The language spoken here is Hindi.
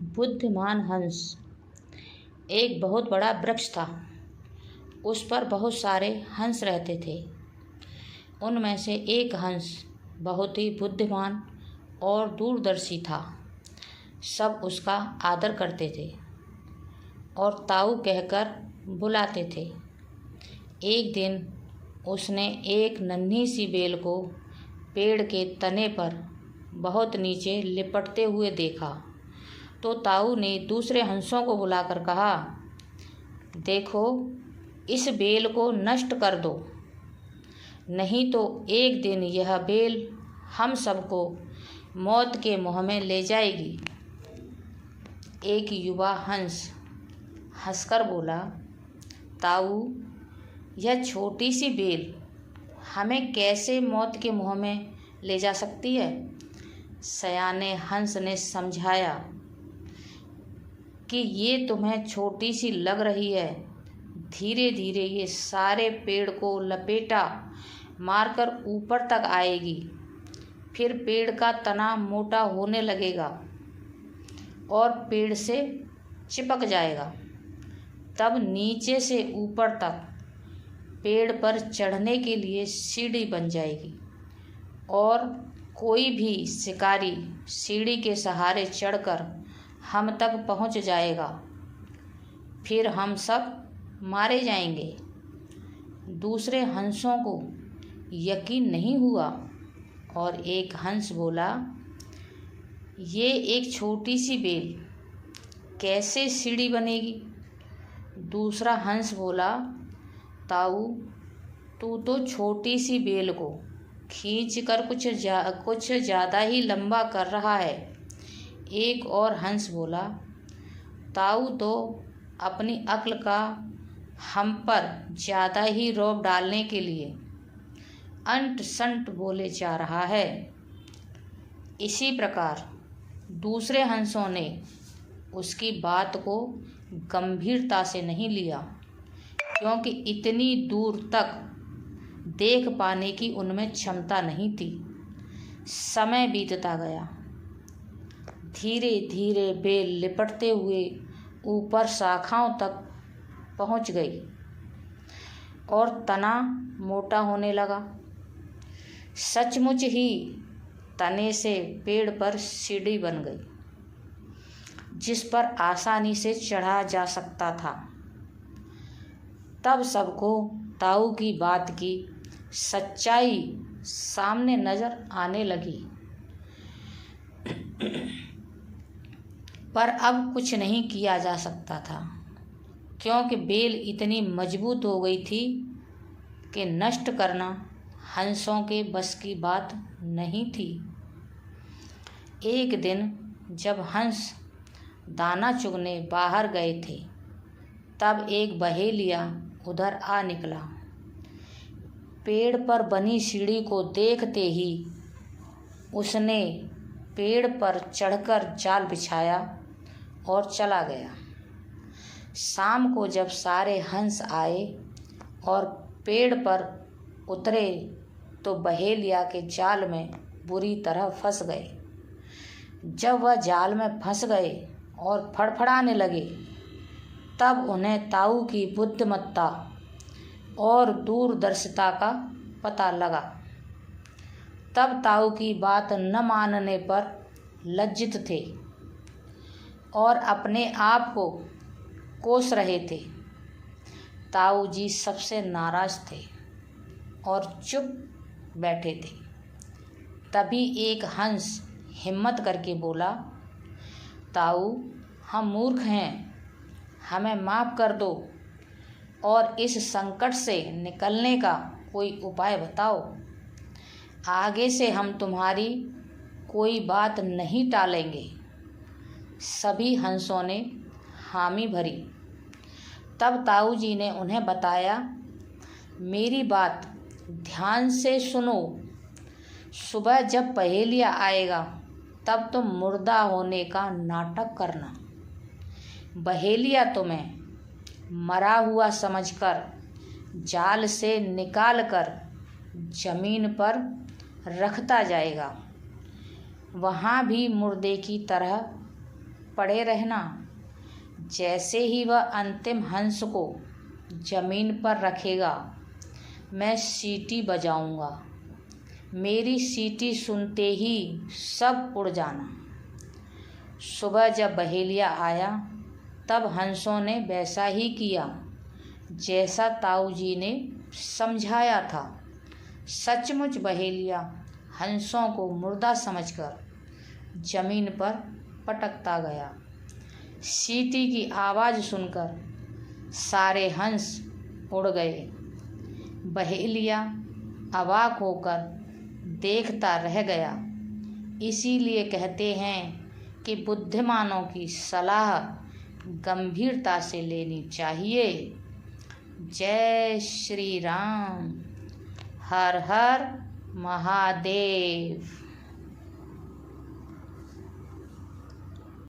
बुद्धिमान हंस। एक बहुत बड़ा वृक्ष था। उस पर बहुत सारे हंस रहते थे। उनमें से एक हंस बहुत ही बुद्धिमान और दूरदर्शी था। सब उसका आदर करते थे और ताऊ कहकर बुलाते थे। एक दिन उसने एक नन्ही सी बेल को पेड़ के तने पर बहुत नीचे लिपटते हुए देखा तो ताऊ ने दूसरे हंसों को बुलाकर कहा, देखो, इस बेल को नष्ट कर दो, नहीं तो एक दिन यह बेल हम सबको मौत के मुँह में ले जाएगी। एक युवा हंस हंसकर बोला, ताऊ, यह छोटी सी बेल हमें कैसे मौत के मुँह में ले जा सकती है। सयाने हंस ने समझाया कि ये तुम्हें छोटी सी लग रही है, धीरे धीरे ये सारे पेड़ को लपेटा मारकर ऊपर तक आएगी। फिर पेड़ का तना मोटा होने लगेगा और पेड़ से चिपक जाएगा। तब नीचे से ऊपर तक पेड़ पर चढ़ने के लिए सीढ़ी बन जाएगी और कोई भी शिकारी सीढ़ी के सहारे चढ़कर हम तक पहुंच जाएगा। फिर हम सब मारे जाएंगे। दूसरे हंसों को यकीन नहीं हुआ और एक हंस बोला, ये एक छोटी सी बेल कैसे सीढ़ी बनेगी। दूसरा हंस बोला, ताऊ, तू तो छोटी सी बेल को खींचकर कुछ ज़्यादा ही लंबा कर रहा है। एक और हंस बोला, ताऊ तो अपनी अक्ल का हम पर ज़्यादा ही रौब डालने के लिए अंट संट बोले जा रहा है। इसी प्रकार दूसरे हंसों ने उसकी बात को गंभीरता से नहीं लिया, क्योंकि इतनी दूर तक देख पाने की उनमें क्षमता नहीं थी। समय बीतता गया। धीरे धीरे बेल लिपटते हुए ऊपर शाखाओं तक पहुंच गई और तना मोटा होने लगा। सचमुच ही तने से पेड़ पर सीढ़ी बन गई, जिस पर आसानी से चढ़ा जा सकता था। तब सबको ताऊ की बात की सच्चाई सामने नजर आने लगी। पर अब कुछ नहीं किया जा सकता था, क्योंकि बेल इतनी मजबूत हो गई थी कि नष्ट करना हंसों के बस की बात नहीं थी। एक दिन जब हंस दाना चुगने बाहर गए थे, तब एक बहेलिया उधर आ निकला। पेड़ पर बनी सीढ़ी को देखते ही उसने पेड़ पर चढ़कर जाल बिछाया और चला गया। शाम को जब सारे हंस आए और पेड़ पर उतरे तो बहेलिया के जाल में बुरी तरह फंस गए। जब वह जाल में फंस गए और फड़फड़ाने लगे, तब उन्हें ताऊ की बुद्धिमत्ता और दूरदर्शिता का पता लगा। तब ताऊ की बात न मानने पर लज्जित थे और अपने आप को कोस रहे थे। ताऊ जी सबसे नाराज थे और चुप बैठे थे। तभी एक हंस हिम्मत करके बोला, ताऊ, हम मूर्ख हैं, हमें माफ़ कर दो और इस संकट से निकलने का कोई उपाय बताओ। आगे से हम तुम्हारी कोई बात नहीं टालेंगे। सभी हंसों ने हामी भरी। तब ताऊ जी ने उन्हें बताया, मेरी बात ध्यान से सुनो। सुबह जब पहेलिया आएगा तब तुम मुर्दा होने का नाटक करना। बहेलिया तुम्हें मरा हुआ समझकर जाल से निकालकर जमीन पर रखता जाएगा। वहाँ भी मुर्दे की तरह पड़े रहना। जैसे ही वह अंतिम हंस को जमीन पर रखेगा, मैं सीटी बजाऊंगा। मेरी सीटी सुनते ही सब उड़ जाना। सुबह जब बहेलिया आया, तब हंसों ने वैसा ही किया जैसा ताऊ जी ने समझाया था। सचमुच बहेलिया हंसों को मुर्दा समझकर जमीन पर पटकता गया। सीटी की आवाज़ सुनकर सारे हंस उड़ गए। बहेलिया अवाक होकर देखता रह गया। इसीलिए कहते हैं कि बुद्धिमानों की सलाह गंभीरता से लेनी चाहिए। जय श्री राम। हर हर महादेव।